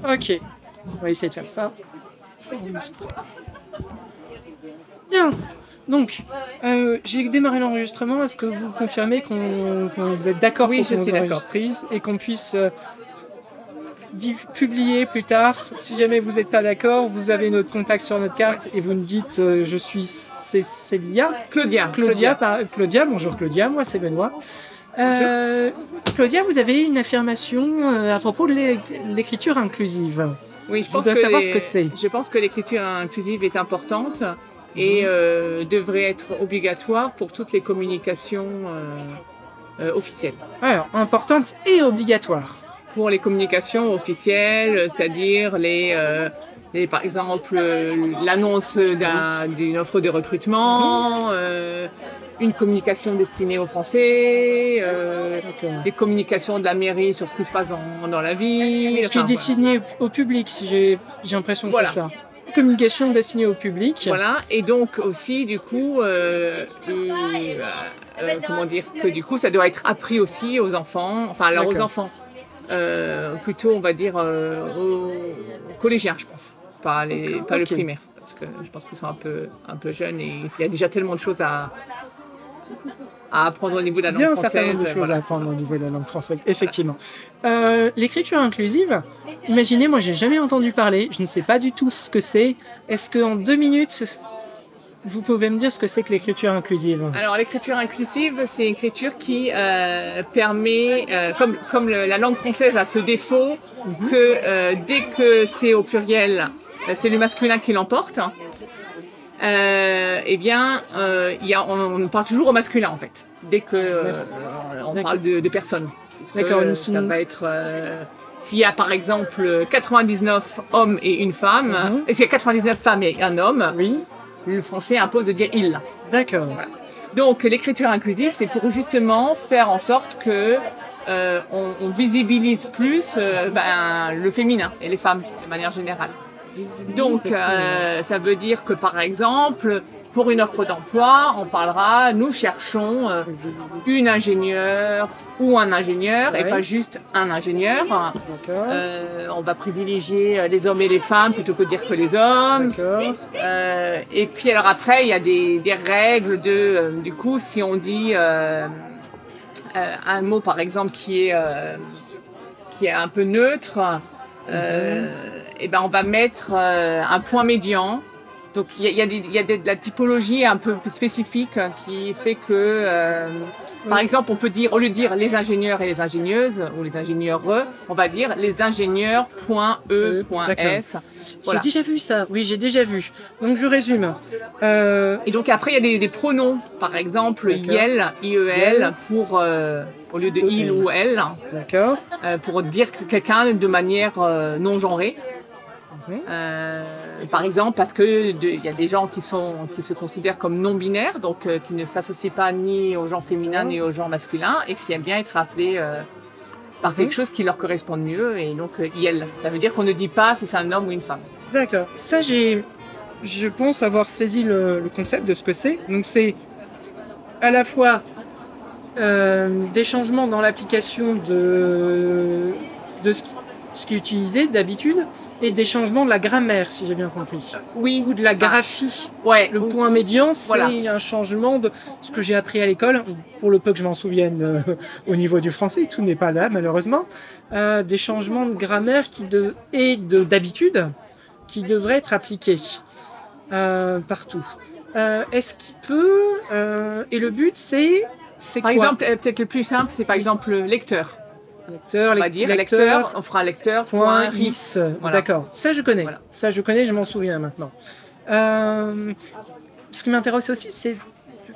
Ok. On va essayer de faire ça. Ça enregistre. Bien. Donc, j'ai démarré l'enregistrement. Est-ce que vous confirmez qu'on vous êtes d'accord Oui, pour je qu'on suis vous d'accord. enregistre et qu'on puisse publier plus tard? Si jamais vous n'êtes pas d'accord, vous avez notre contact sur notre carte et vous me dites je suis Cécilia. Claudia, bonjour Claudia, moi c'est Benoît. Claudia, vous avez une affirmation à propos de l'écriture inclusive. Oui, Je voudrais savoir ce que c'est. Je pense que l'écriture inclusive est importante et devrait être obligatoire pour toutes les communications officielles. Alors, importante et obligatoire. Pour les communications officielles, c'est-à-dire par exemple l'annonce d'une offre de recrutement, une communication destinée aux Français, des communications de la mairie sur ce qui se passe dans la ville. Ce qui est destiné au public, si j'ai l'impression que c'est ça. Communication destinée au public. Voilà, et donc aussi du coup, comment dire, que du coup ça doit être appris aussi aux enfants, enfin alors aux enfants. Plutôt, on va dire, aux collégiens, je pense, pas le primaire, parce que je pense qu'ils sont un peu jeunes et il y a déjà tellement de choses à apprendre au niveau de la langue française. Il y a un certain nombre de choses à apprendre au niveau de la langue française, effectivement. L'écriture inclusive, imaginez, moi j'ai jamais entendu parler, je ne sais pas du tout ce que c'est. Est-ce qu'en 2 minutes, vous pouvez me dire ce que c'est que l'écriture inclusive? Alors, l'écriture inclusive, c'est une écriture qui permet, comme la langue française a ce défaut, que dès que c'est au pluriel, c'est le masculin qui l'emporte. Eh bien, on parle toujours au masculin, en fait, dès que on parle de personnes. D'accord. Ça va être... s'il y a, par exemple, 99 hommes et une femme, et s'il y a 99 femmes et un homme... Oui. Le français impose de dire « il ». D'accord. Voilà. Donc, l'écriture inclusive, c'est pour justement faire en sorte que on visibilise plus le féminin et les femmes de manière générale. Donc, ça veut dire que, par exemple, pour une offre d'emploi, on parlera « nous cherchons une ingénieure ou un ingénieur » et pas juste un ingénieur. On va privilégier les hommes et les femmes plutôt que de dire que les hommes. Et puis alors après, il y a des règles du coup, si on dit un mot par exemple qui est un peu neutre, et ben on va mettre un point médian. Donc il y a de la typologie un peu spécifique qui fait que, par exemple, on peut dire, au lieu de dire les ingénieurs et les ingénieuses, ou les ingénieurs, on va dire les ingénieurs.e.s. J'ai déjà vu ça, oui, j'ai déjà vu. Donc je résume. Et donc après, il y a des pronoms, par exemple, IEL, IEL, pour, au lieu de il ou elle, pour dire quelqu'un de manière non genrée. Par exemple, parce que il y a des gens qui se considèrent comme non binaires, donc qui ne s'associent pas ni au genre féminin ni au genre masculin, et qui aiment bien être appelés par quelque chose qui leur correspond mieux. Et donc, IEL, ça veut dire qu'on ne dit pas si c'est un homme ou une femme. D'accord. Ça, je pense avoir saisi le concept de ce que c'est. Donc, c'est à la fois des changements dans l'application de ce qui est utilisé d'habitude, et des changements de la grammaire, si j'ai bien compris. Oui. Ou de la graphie. Ouais. Le point médian, c'est un changement de ce que j'ai appris à l'école, pour le peu que je m'en souvienne au niveau du français, tout n'est pas là, malheureusement. Des changements de grammaire d'habitude qui devraient être appliqués partout. Est-ce qu'il peut... et le but, c'est par exemple, peut-être le plus simple, c'est par exemple lecteur. Lecteur, on va dire lecteur, on fera lecteur.ris. Voilà. D'accord, ça je connais. Voilà. Ça je connais, je m'en souviens maintenant. Ce qui m'intéresse aussi, c'est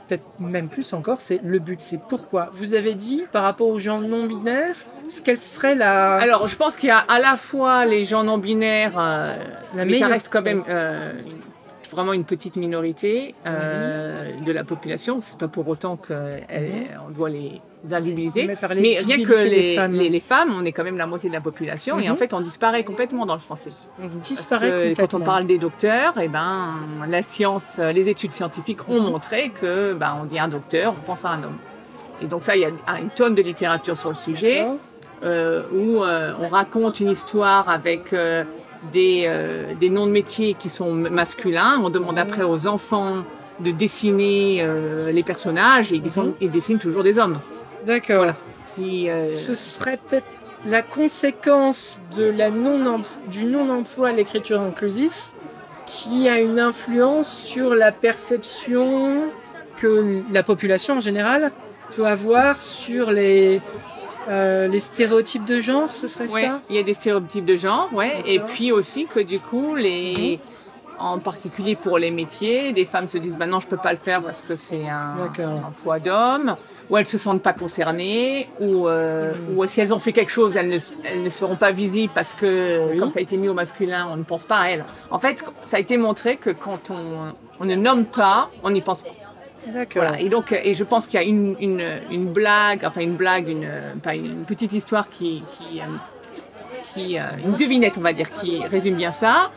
peut-être même plus encore, c'est le but, c'est pourquoi. Vous avez dit par rapport aux gens non binaires, quelle serait la... Alors je pense qu'il y a à la fois les gens non binaires, mais ça reste quand même vraiment une petite minorité de la population. C'est pas pour autant qu'on doit les invisibiliser. Mais rien que les femmes, on est quand même la moitié de la population et en fait on disparaît complètement dans le français. On disparaît complètement. Quand on parle des docteurs, et ben la science, les études scientifiques ont montré que on dit un docteur, on pense à un homme. Et donc ça, il y a une tonne de littérature sur le sujet. où on raconte une histoire avec des noms de métiers qui sont masculins. On demande après aux enfants de dessiner les personnages et ils dessinent toujours des hommes. D'accord. Voilà. Ce serait peut-être la conséquence de du non-emploi à l'écriture inclusive qui a une influence sur la perception que la population en général peut avoir sur les stéréotypes de genre, ce serait ça? Il y a des stéréotypes de genre, et puis aussi que du coup, en particulier pour les métiers, des femmes se disent non, je peux pas le faire parce que c'est un emploi d'homme, ou elles se sentent pas concernées, ou si elles ont fait quelque chose, elles ne seront pas visibles parce que comme ça a été mis au masculin, on ne pense pas à elles. En fait, ça a été montré que quand on ne nomme pas, on n'y pense pas. D'accord. Voilà. Et je pense qu'il y a une blague, une petite histoire une devinette, on va dire, qui résume bien ça.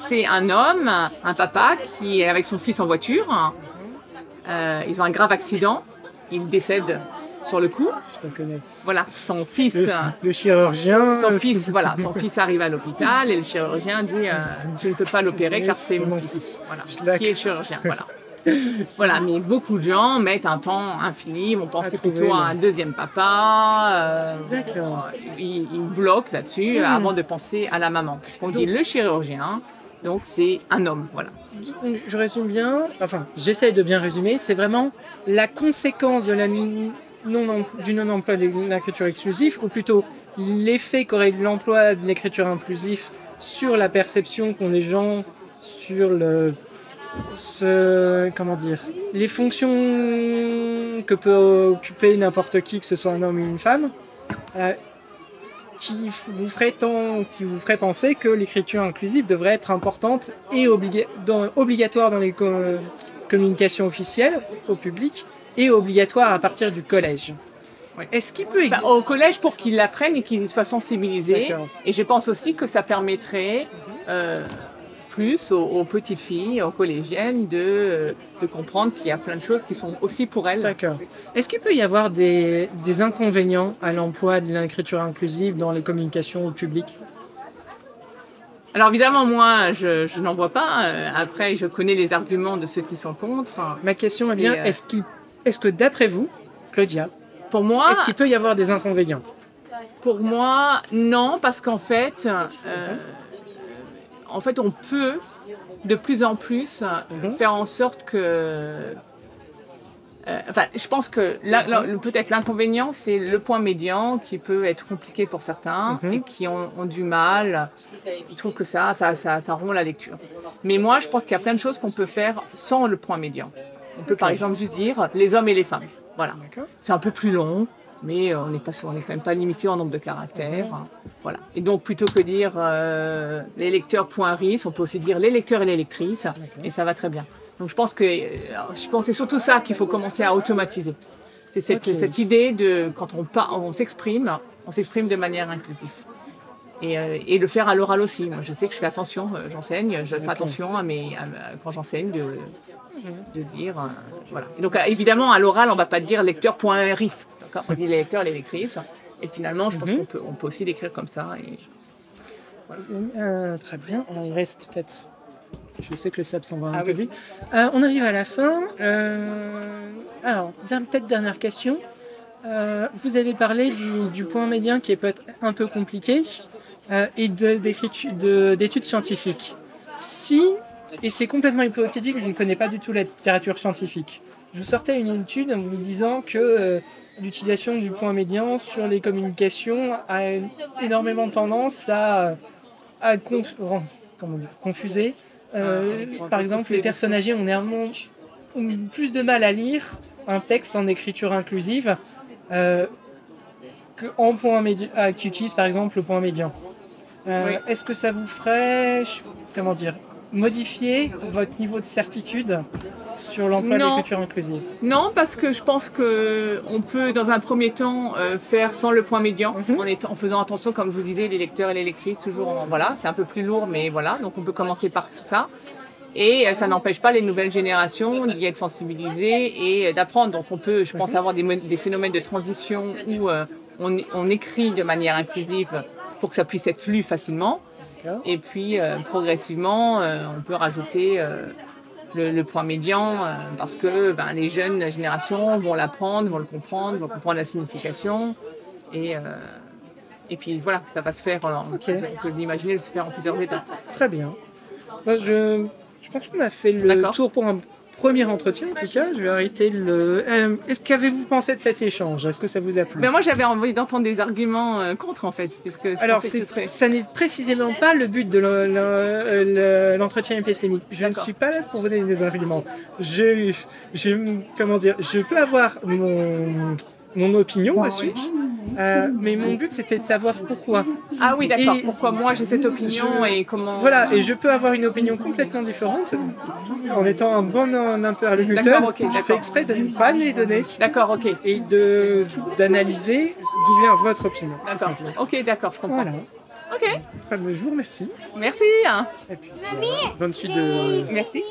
C'est un homme, un papa, qui est avec son fils en voiture. Ils ont un grave accident. Il décède sur le coup. Je te connais. Voilà, son fils. Le chirurgien. Son fils arrive à l'hôpital et le chirurgien dit je ne peux pas l'opérer car c'est mon fils. Voilà. Qui est le chirurgien. Voilà. Voilà, mais beaucoup de gens mettent un temps infini, vont penser plutôt à un deuxième papa. Ils bloquent là-dessus avant de penser à la maman. Parce qu'on dit le chirurgien, donc c'est un homme, voilà. Je résume bien, j'essaye de bien résumer, c'est vraiment la conséquence de du non-emploi de l'écriture inclusive, ou plutôt l'effet qu'aurait l'emploi de l'écriture inclusive sur la perception qu'ont les gens sur les fonctions que peut occuper n'importe qui, que ce soit un homme ou une femme, qui vous ferait penser que l'écriture inclusive devrait être importante et obligatoire dans les communications officielles au public et obligatoire à partir du collège. Oui. Est-ce qu'il peut au collège pour qu'ils l'apprennent et qu'ils soient sensibilisés. D'accord. Et je pense aussi que ça permettrait plus aux petites filles, aux collégiennes, de comprendre qu'il y a plein de choses qui sont aussi pour elles. D'accord. Est-ce qu'il peut y avoir des inconvénients à l'emploi de l'écriture inclusive dans les communications au public? Alors évidemment, moi, je n'en vois pas. Après, je connais les arguments de ceux qui sont contre. Ma question est bien, est-ce que d'après vous, Claudia, pour moi, est-ce qu'il peut y avoir des inconvénients? Pour moi, non, parce qu'en fait, on peut de plus en plus faire en sorte que... je pense que peut-être l'inconvénient, c'est le point médian qui peut être compliqué pour certains et qui ont du mal. Ils trouvent que ça rompt la lecture. Mais moi, je pense qu'il y a plein de choses qu'on peut faire sans le point médian. On peut par exemple juste dire les hommes et les femmes. Voilà. C'est un peu plus long, mais on n'est quand même pas limité en nombre de caractères. Voilà. Et donc, plutôt que dire les lecteurs point RIS, on peut aussi dire les lecteurs et les lectrices, et ça va très bien. Donc, je pense que c'est surtout ça qu'il faut commencer à automatiser. C'est cette idée de quand on s'exprime de manière inclusive. Et le faire à l'oral aussi. Moi, je sais que je fais attention, j'enseigne, je fais attention quand j'enseigne de dire voilà. Et donc, évidemment, à l'oral, on ne va pas dire lecteur.ris. On dit les lecteurs et les lectrices. Et finalement, je pense qu'on peut aussi l'écrire comme ça. Et... Voilà. Très bien. Alors, il reste peut-être... Je sais que le sable s'en va un peu vite. On arrive à la fin. Alors, peut-être dernière question. Vous avez parlé du point médian qui est peut-être un peu compliqué et d'études scientifiques. Et c'est complètement hypothétique, je ne connais pas du tout la littérature scientifique. Je vous sortais une étude en vous disant que l'utilisation du point médian sur les communications a énormément tendance à confuser. Par exemple, les personnes âgées ont plus de mal à lire un texte en écriture inclusive qui utilise par exemple le point médian. Est-ce que ça vous ferait, modifier votre niveau de certitude sur l'emploi de l'écriture inclusive? Non, parce que je pense qu'on peut, dans un premier temps, faire sans le point médian, en faisant attention, comme je vous disais, les lecteurs et les lectrices, voilà, c'est un peu plus lourd, mais voilà, donc on peut commencer par ça. Et ça n'empêche pas les nouvelles générations d'y être sensibilisées et d'apprendre. Donc on peut, je pense, avoir des phénomènes de transition où on écrit de manière inclusive pour que ça puisse être lu facilement. Et puis, progressivement, on peut rajouter le point médian parce que les jeunes générations vont l'apprendre, vont le comprendre, vont comprendre la signification. Et puis voilà, ça va se faire, on peut l'imaginer, se faire en plusieurs étapes. Très bien. Moi, je pense qu'on a fait le tour pour un premier entretien, en tout cas. Je vais arrêter le... qu'avez-vous pensé de cet échange? Est-ce que ça vous a plu? Moi, j'avais envie d'entendre des arguments contre, en fait. Puisque alors, ça n'est précisément pas le but de l'entretien épistémique. Je ne suis pas là pour vous donner des arguments. Comment dire, je peux avoir mon opinion dessus, mais mon but c'était de savoir pourquoi. Ah oui, d'accord. Pourquoi moi j'ai cette opinion et comment... Voilà, et je peux avoir une opinion complètement différente en étant un bon interlocuteur. Je fais exprès de ne pas les donner. D'accord, ok. Et d'analyser d'où vient votre opinion. D'accord, ok, d'accord, je comprends. Voilà. Ok. Très bien, je vous remercie. Merci. Et puis, bonne suite de... Merci.